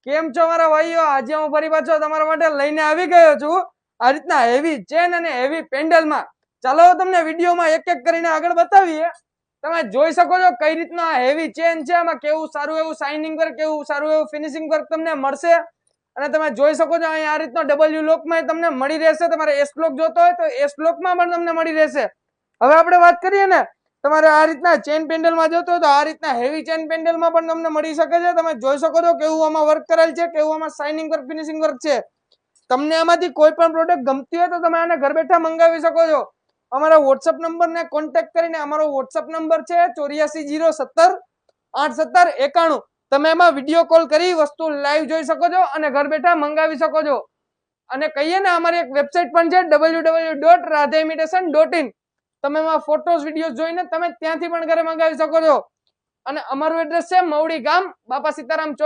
કેમ છો મારા ભાઈઓ? આજે હું ફરી પાછો તમારા માટે લઈને આવી ગયો છું આ રીતના હેવી ચેન અને હેવી પેન્ડલમાં. ચાલો તમને વિડીયોમાં એક એક કરીને આગળ બતાવીએ. તમે જોઈ શકો છો કઈ રીતના હેવી ચેન છે, આમાં કેવું સારું એવું શાઇનિંગ વર્ક, કેવું સારું એવું ફિનિશિંગ વર્ક તમને મળશે. અને તમે જોઈ શકો છો અહીંયા આ રીતનો ડબલ્યુ લોકમાં તમને મળી રહેશે. તમારે એસ બ્લોક જોતો હોય તો એસ બ્લોકમાં પણ તમને મળી રહેશે. હવે આપણે વાત કરીએ ને, તમારે આ રીતના ચેન પેન્ડલમાં જોતો હોય તો આ રીતના હેવી ચેન પેન્ડલમાં પણ તમને મળી શકે છે. તમે જોઈ શકો છો કેવું આમાં વર્ક કરેલ છે, કેવું આમાં શાઇનિંગ વર્ક, ફિનિશિંગ વર્ક છે. તમને આમાંથી કોઈ પણ પ્રોડક્ટ ગમતી હોય તો તમે આને ઘર બેઠા મંગાવી શકો છો. અમારા વોટ્સઅપ નંબરને કોન્ટેક્ટ કરીને, અમારો વોટ્સઅપ નંબર છે 8407081791. તમે એમાં વિડીયો કોલ કરી વસ્તુ લાઈવ જોઈ શકો છો અને ઘર બેઠા મંગાવી શકો છો. અને કહીએ ને, અમારી એક વેબસાઇટ પણ છે www.radhaimitation.in. તમે એમાં ફોટોસ, વિડીયો જોઈને તમે ત્યાંથી પણ ઘરે મંગાવી શકો છો. અને અમારું એડ્રેસ છે મવડી ગામ, બાપા સીતારામ ચોક.